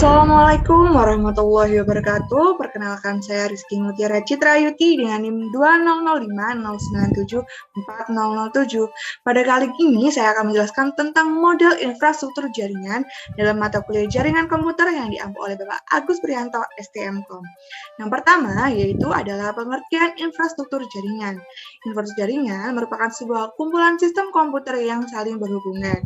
Assalamualaikum warahmatullahi wabarakatuh. Perkenalkan saya Rizky Mutiara Citra Yuti dengan NIM 20050974007. Pada kali ini saya akan menjelaskan tentang model infrastruktur jaringan dalam mata kuliah jaringan komputer yang diampu oleh Bapak Agus Prianto STMkom. Yang pertama yaitu adalah pengertian infrastruktur jaringan. Infrastruktur jaringan merupakan sebuah kumpulan sistem komputer yang saling berhubungan,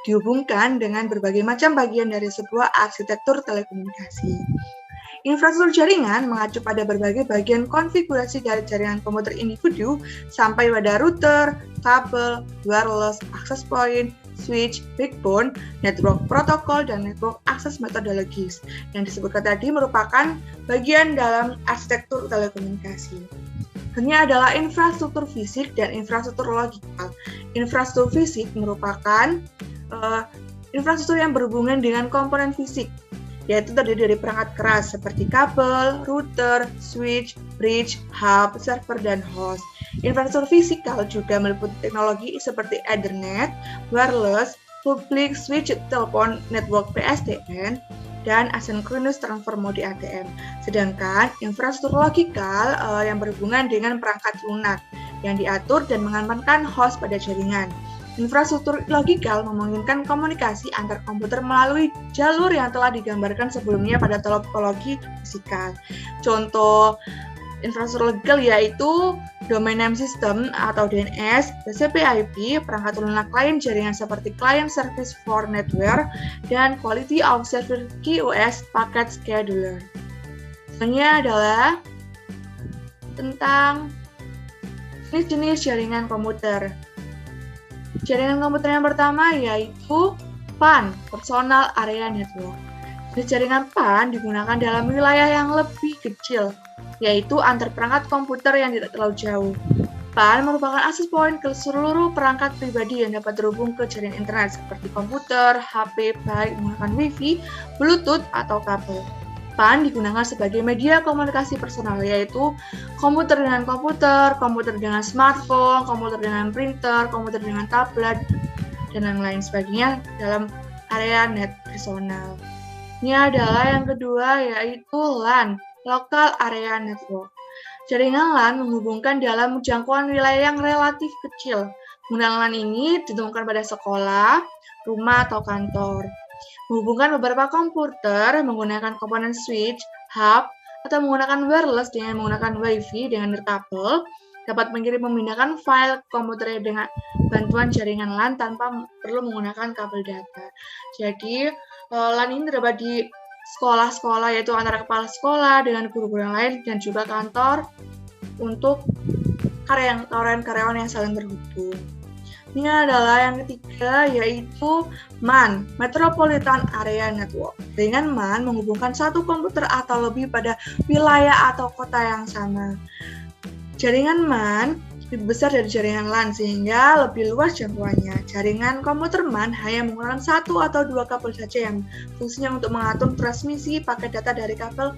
dihubungkan dengan berbagai macam bagian dari sebuah arsitektur telekomunikasi. Infrastruktur jaringan mengacu pada berbagai bagian konfigurasi dari jaringan komputer individu sampai pada router, kabel, wireless, access point, switch, backbone, network protokol, dan network access metodologis. Yang disebutkan tadi merupakan bagian dalam arsitektur telekomunikasi. Ini adalah infrastruktur fisik dan infrastruktur logikal. Infrastruktur fisik merupakan infrastruktur yang berhubungan dengan komponen fisik, yaitu terdiri dari perangkat keras seperti kabel, router, switch, bridge, hub, server, dan host. Infrastruktur fisikal juga meliputi teknologi seperti Ethernet, wireless, public switch telepon network PSTN, dan asynchronous transfer mode ATM. Sedangkan infrastruktur logikal yang berhubungan dengan perangkat lunak yang diatur dan mengamankan host pada jaringan. Infrastruktur logikal memungkinkan komunikasi antar komputer melalui jalur yang telah digambarkan sebelumnya pada topologi fisikal. Contoh infrastruktur logikal yaitu Domain Name System atau DNS, TCP/IP, perangkat lunak klien jaringan seperti Client Service for Network, dan Quality of Service QoS Packet Scheduler. Selanjutnya adalah tentang jenis-jenis jaringan komputer. Jaringan komputer yang pertama yaitu PAN, Personal Area Network. Jenis jaringan PAN digunakan dalam wilayah yang lebih kecil, yaitu antar perangkat komputer yang tidak terlalu jauh. PAN merupakan access point ke seluruh perangkat pribadi yang dapat terhubung ke jaringan internet seperti komputer, HP, baik menggunakan Wi-Fi, Bluetooth, atau kabel. PAN digunakan sebagai media komunikasi personal, yaitu komputer dengan komputer, komputer dengan smartphone, komputer dengan printer, komputer dengan tablet, dan yang lain sebagainya dalam area net personal. Ini adalah yang kedua, yaitu LAN, Local Area Network. Jaringan LAN menghubungkan dalam jangkauan wilayah yang relatif kecil. Penggunaan LAN ini ditemukan pada sekolah, rumah, atau kantor. Menghubungkan beberapa komputer menggunakan komponen switch, hub, atau menggunakan wireless dengan menggunakan Wi-Fi dengan nirkabel, dapat mengirim memindahkan file komputer dengan bantuan jaringan LAN tanpa perlu menggunakan kabel data. Jadi, LAN ini terdapat di sekolah-sekolah, yaitu antara kepala sekolah dengan guru-guru yang lain, dan juga kantor untuk karyawan-karyawan yang saling terhubung. Ini adalah yang ketiga, yaitu MAN, Metropolitan Area Network. Dengan MAN menghubungkan satu komputer atau lebih pada wilayah atau kota yang sama. Jaringan MAN lebih besar dari jaringan LAN sehingga lebih luas jangkauannya. Jaringan komputer MAN hanya menggunakan satu atau dua kabel saja yang fungsinya untuk mengatur transmisi paket data dari kabel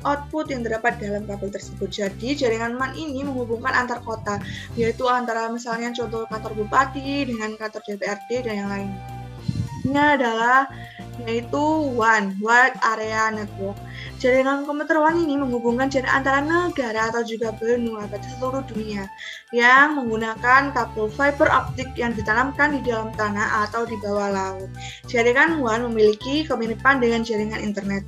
output yang terdapat dalam kabel tersebut. Jadi jaringan MAN ini menghubungkan antar kota, yaitu antara misalnya contoh kantor bupati dengan kantor DPRD dan yang lain. Ini adalah yaitu WAN, Wide Area Network. Jaringan komputer WAN ini menghubungkan jaringan antara negara atau juga benua pada seluruh dunia yang menggunakan kabel fiber optik yang ditanamkan di dalam tanah atau di bawah laut. Jaringan WAN memiliki kemiripan dengan jaringan internet.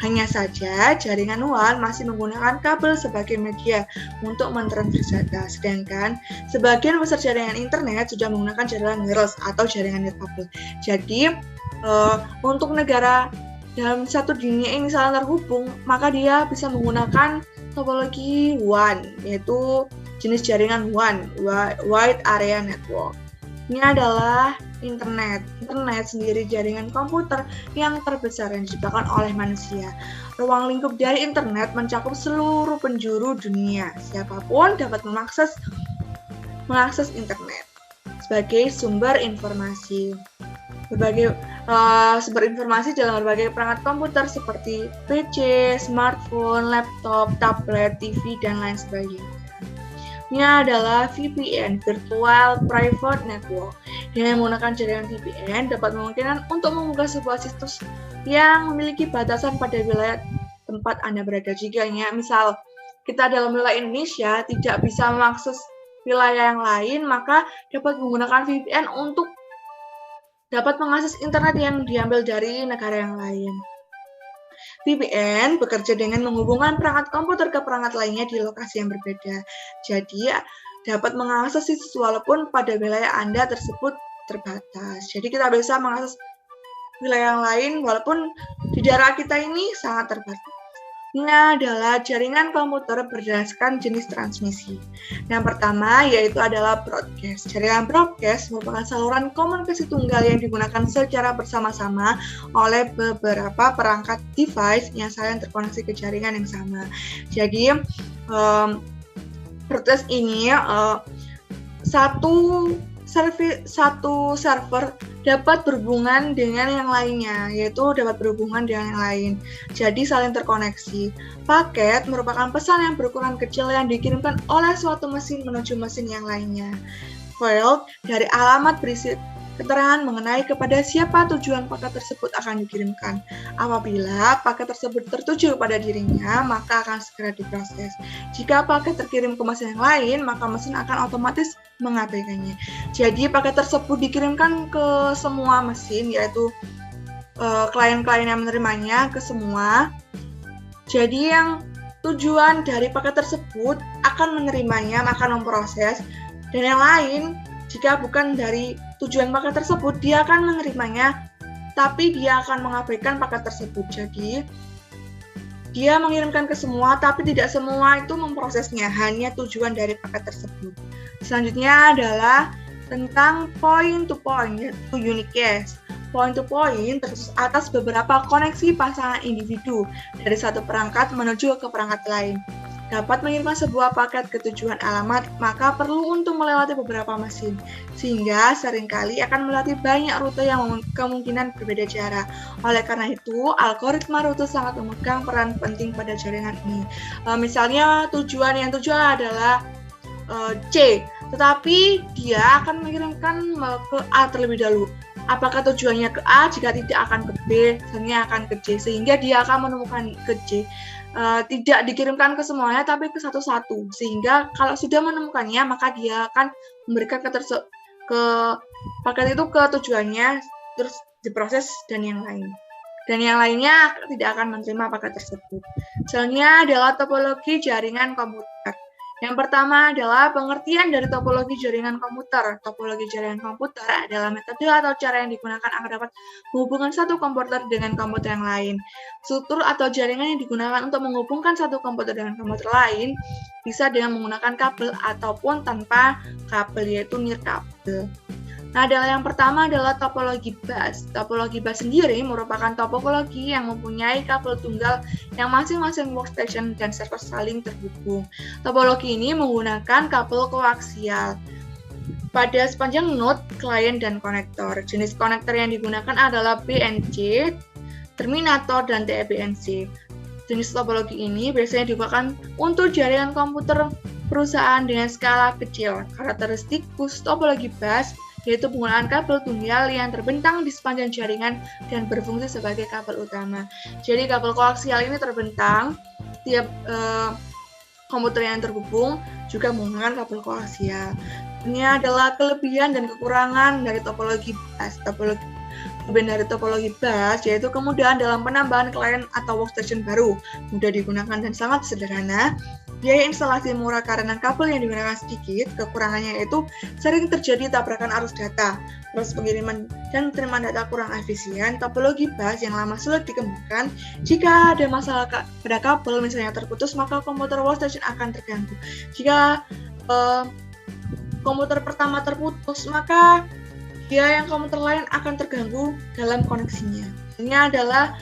Hanya saja, jaringan WAN masih menggunakan kabel sebagai media untuk mentransfer data, sedangkan sebagian besar jaringan internet sudah menggunakan jaringan wireless atau jaringan nirkabel. Jadi, untuk negara dalam satu dunia ini saling terhubung, maka dia bisa menggunakan topologi WAN, yaitu jenis jaringan WAN, Wide Area Network. Ini adalah internet. Internet sendiri jaringan komputer yang terbesar yang diciptakan oleh manusia. Ruang lingkup dari internet mencakup seluruh penjuru dunia. Siapapun dapat mengakses internet sebagai sumber informasi. Berbagai sumber informasi dalam berbagai perangkat komputer seperti PC, smartphone, laptop, tablet, TV, dan lain sebagainya. Ini adalah VPN, Virtual Private Network. Dengan menggunakan jaringan VPN dapat memungkinkan untuk membuka sebuah situs yang memiliki batasan pada wilayah tempat Anda berada. Jika misal kita dalam wilayah Indonesia tidak bisa mengakses wilayah yang lain, maka dapat menggunakan VPN untuk dapat mengakses internet yang diambil dari negara yang lain. VPN bekerja dengan menghubungkan perangkat komputer ke perangkat lainnya di lokasi yang berbeda. Jadi, dapat mengakses situs walaupun pada wilayah Anda tersebut terbatas. Jadi, kita bisa mengakses wilayah yang lain walaupun di daerah kita ini sangat terbatas. Ini adalah jaringan komputer berdasarkan jenis transmisi. Yang pertama yaitu adalah broadcast. Jaringan broadcast merupakan saluran komunikasi tunggal yang digunakan secara bersama-sama oleh beberapa perangkat device yang saling terkoneksi ke jaringan yang sama. Jadi, broadcast ini satu server dapat berhubungan dengan yang lainnya, yaitu dapat berhubungan dengan yang lain. Jadi saling terkoneksi. Paket merupakan pesan yang berukuran kecil yang dikirimkan oleh suatu mesin menuju mesin yang lainnya. File dari alamat berisi keterangan mengenai kepada siapa tujuan paket tersebut akan dikirimkan. Apabila paket tersebut tertuju kepada dirinya, maka akan segera diproses. Jika paket terkirim ke mesin yang lain, maka mesin akan otomatis mengabaikannya. Jadi paket tersebut dikirimkan ke semua mesin, yaitu klien-klien yang menerimanya ke semua. Jadi yang tujuan dari paket tersebut akan menerimanya, akan memproses, dan yang lain jika bukan dari tujuan paket tersebut, dia akan menerimanya, tapi dia akan mengabaikan paket tersebut. Jadi, dia mengirimkan ke semua, tapi tidak semua itu memprosesnya, hanya tujuan dari paket tersebut. Selanjutnya adalah tentang point-to-point, yaitu unicast. Point-to-point terus atas beberapa koneksi pasangan individu dari satu perangkat menuju ke perangkat lain. Dapat mengirimkan sebuah paket ke tujuan alamat, maka perlu untuk melewati beberapa mesin, sehingga seringkali akan melewati banyak rute yang kemungkinan berbeda jarak. Oleh karena itu, algoritma rute sangat memegang peran penting pada jaringan ini. Misalnya tujuan adalah C, tetapi dia akan mengirimkan ke A terlebih dahulu. Apakah tujuannya ke A? Jika tidak, akan ke B, selanjutnya akan ke C, sehingga dia akan menemukan ke C. Tidak dikirimkan ke semuanya, tapi ke satu-satu, sehingga kalau sudah menemukannya, maka dia akan memberikan ke paket itu ke tujuannya, terus diproses dan yang lainnya tidak akan menerima paket tersebut. Selanjutnya adalah topologi jaringan komputer. Yang pertama adalah pengertian dari topologi jaringan komputer. Topologi jaringan komputer adalah metode atau cara yang digunakan agar dapat menghubungkan satu komputer dengan komputer yang lain. Struktur atau jaringan yang digunakan untuk menghubungkan satu komputer dengan komputer lain bisa dengan menggunakan kabel ataupun tanpa kabel, yaitu nirkabel. Nah, yang pertama adalah topologi bus. Topologi bus sendiri merupakan topologi yang mempunyai kabel tunggal yang masing-masing workstation dan server saling terhubung. Topologi ini menggunakan kabel koaksial pada sepanjang node, klien, dan konektor. Jenis konektor yang digunakan adalah BNC, terminator, dan TEBNC. Jenis topologi ini biasanya digunakan untuk jaringan komputer perusahaan dengan skala kecil. Karakteristik khusus topologi bus yaitu penggunaan kabel tunggal yang terbentang di sepanjang jaringan dan berfungsi sebagai kabel utama. Jadi kabel koaksial ini terbentang, tiap komputer yang terhubung juga menggunakan kabel koaksial. Ini adalah kelebihan dan kekurangan dari topologi bus. Kelebihan dari topologi bus yaitu kemudahan dalam penambahan klien atau workstation baru, mudah digunakan dan sangat sederhana. Biaya instalasi murah karena kabel yang digunakan sedikit. Kekurangannya yaitu sering terjadi tabrakan arus data, proses pengiriman dan penerimaan data kurang efisien. Topologi bus yang lama sulit dikembangkan. Jika ada masalah pada kabel misalnya terputus, maka komputer workstation akan terganggu. Jika komputer pertama terputus, maka yang komputer lain akan terganggu dalam koneksinya. Ini adalah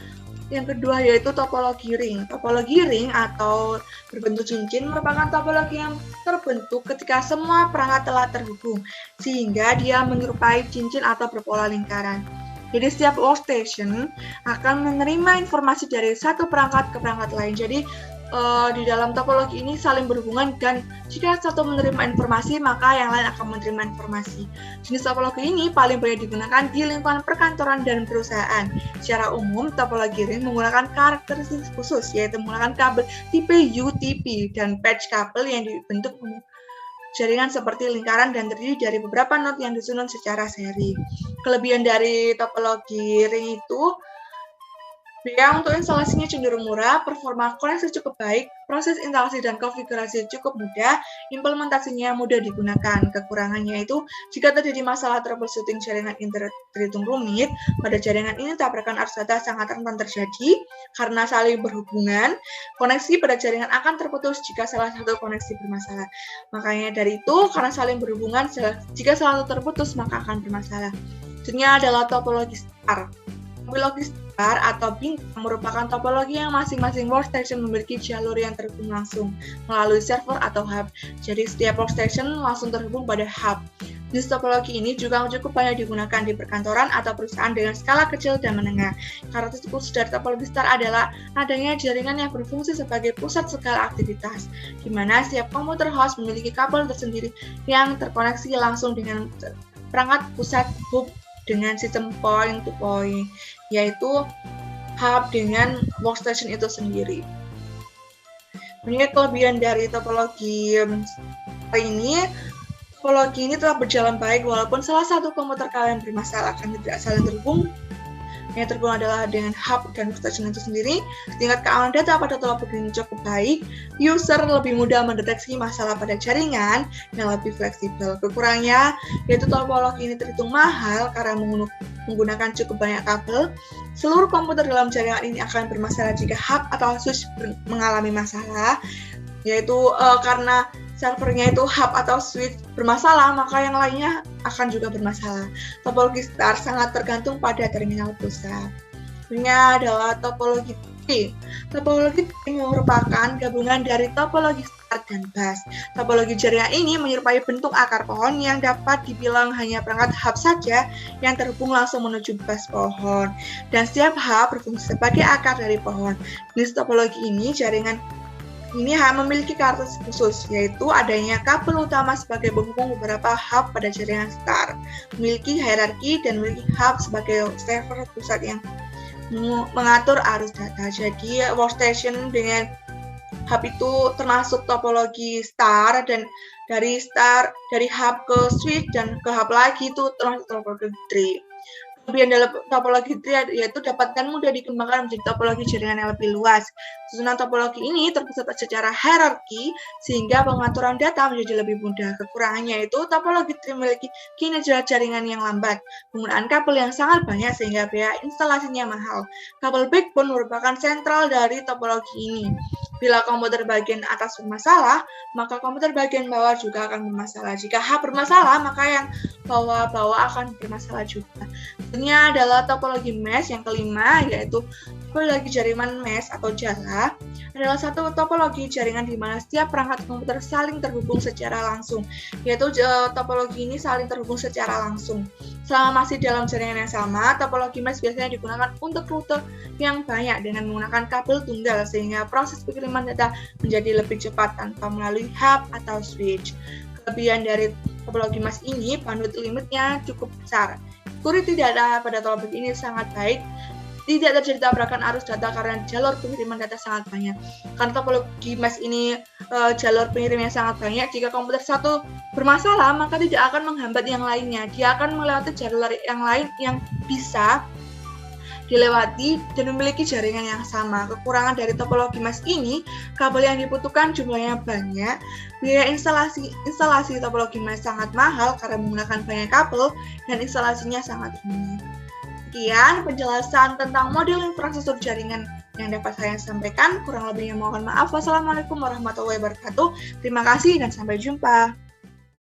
yang kedua yaitu topologi ring. Topologi ring atau berbentuk cincin merupakan topologi yang terbentuk ketika semua perangkat telah terhubung, sehingga dia menyerupai cincin atau berpola lingkaran. Jadi setiap workstation akan menerima informasi dari satu perangkat ke perangkat lain. Jadi di dalam topologi ini saling berhubungan dan jika satu menerima informasi maka yang lain akan menerima informasi. Jenis topologi ini paling banyak digunakan di lingkungan perkantoran dan perusahaan. Secara umum, topologi ring menggunakan karakteristik khusus yaitu menggunakan kabel tipe UTP dan patch kabel yang dibentuk jaringan seperti lingkaran dan terdiri dari beberapa node yang disusun secara seri. Kelebihan dari topologi ring itu biaya untuk instalasinya cenderung murah, performa koneksi cukup baik, proses instalasi dan konfigurasi cukup mudah, implementasinya mudah digunakan. Kekurangannya itu, jika terjadi masalah troubleshooting jaringan internet terhitung rumit, pada jaringan ini tabrakan arus data sangat rentan terjadi karena saling berhubungan. Koneksi pada jaringan akan terputus jika salah satu koneksi bermasalah. Makanya dari itu, karena saling berhubungan, jika salah satu terputus maka akan bermasalah. Selanjutnya adalah topologi star. Topologi star atau bintang merupakan topologi yang masing-masing workstation memiliki jalur yang terhubung langsung melalui server atau hub. Jadi setiap workstation langsung terhubung pada hub. Jenis topologi ini juga cukup banyak digunakan di perkantoran atau perusahaan dengan skala kecil dan menengah. Karakteristik khusus dari topologi star adalah adanya jaringan yang berfungsi sebagai pusat segala aktivitas, di mana setiap komputer host memiliki kabel tersendiri yang terkoneksi langsung dengan perangkat pusat hub dengan sistem point to point, yaitu hub dengan workstation itu sendiri. Ini kelebihan dari topologi ini. Topologi ini telah berjalan baik walaupun salah satu komputer kalian bermasalah karena tidak saling terhubung. Yang terhubung adalah dengan hub dan workstation itu sendiri. Tingkat keamanan data pada topologi ini cukup baik. User lebih mudah mendeteksi masalah pada jaringan yang lebih fleksibel. Kekurangannya yaitu topologi ini terhitung mahal karena menggunakan cukup banyak kabel. Seluruh komputer dalam jaringan ini akan bermasalah jika hub atau switch mengalami masalah, yaitu karena servernya itu hub atau switch bermasalah, maka yang lainnya akan juga bermasalah. Topologi star sangat tergantung pada terminal pusat. Ini adalah topologi tree. Topologi tree merupakan gabungan dari topologi star dan bus. Topologi jaringan ini menyerupai bentuk akar pohon yang dapat dibilang hanya perangkat hub saja yang terhubung langsung menuju bus pohon. Dan setiap hub berfungsi sebagai akar dari pohon. Jenis topologi ini jaringan ini memiliki karakteristik khusus, yaitu adanya kabel utama sebagai penghubung beberapa hub pada jaringan star, memiliki hierarki dan memiliki hub sebagai server pusat yang mengatur arus data. Jadi workstation dengan hub itu termasuk topologi star, dan dari hub ke switch dan ke hub lagi itu termasuk topologi tree. Kelebihan dalam topologi tree yaitu dapatkan mudah dikembangkan menjadi topologi jaringan yang lebih luas. Susunan topologi ini terpusat secara hierarki sehingga pengaturan data menjadi lebih mudah. Kekurangannya yaitu topologi tree memiliki kinerja jaringan yang lambat, penggunaan kabel yang sangat banyak sehingga biaya instalasinya mahal. Kabel backbone merupakan sentral dari topologi ini. Bila komputer bagian atas bermasalah, maka komputer bagian bawah juga akan bermasalah. Jika hub bermasalah, maka yang bawah-bawah akan bermasalah juga. Ini adalah topologi mesh yang kelima, yaitu topologi jaringan mesh atau jala. Adalah satu topologi jaringan di mana setiap perangkat komputer saling terhubung secara langsung, yaitu topologi ini saling terhubung secara langsung. Selama masih dalam jaringan yang sama, topologi mesh biasanya digunakan untuk rute yang banyak dengan menggunakan kabel tunggal sehingga proses pengiriman data menjadi lebih cepat tanpa melalui hub atau switch. Kelebihan dari topologi mesh ini, bandwidth limitnya cukup besar. Security data pada topologi ini sangat baik. Tidak terjadi tabrakan arus data karena jalur pengiriman data sangat banyak. Karena topologi mesh ini jalur pengirimnya sangat banyak, jika komputer satu bermasalah maka tidak akan menghambat yang lainnya. Dia akan melewati jalur yang lain yang bisa dilewati dan memiliki jaringan yang sama. Kekurangan dari topologi mesh ini, kabel yang dibutuhkan jumlahnya banyak. Biaya instalasi topologi mesh sangat mahal karena menggunakan banyak kabel dan instalasinya sangat rumit. Sekian penjelasan tentang model infrastruktur jaringan yang dapat saya sampaikan. Kurang lebihnya mohon maaf. Wassalamualaikum warahmatullahi wabarakatuh. Terima kasih dan sampai jumpa.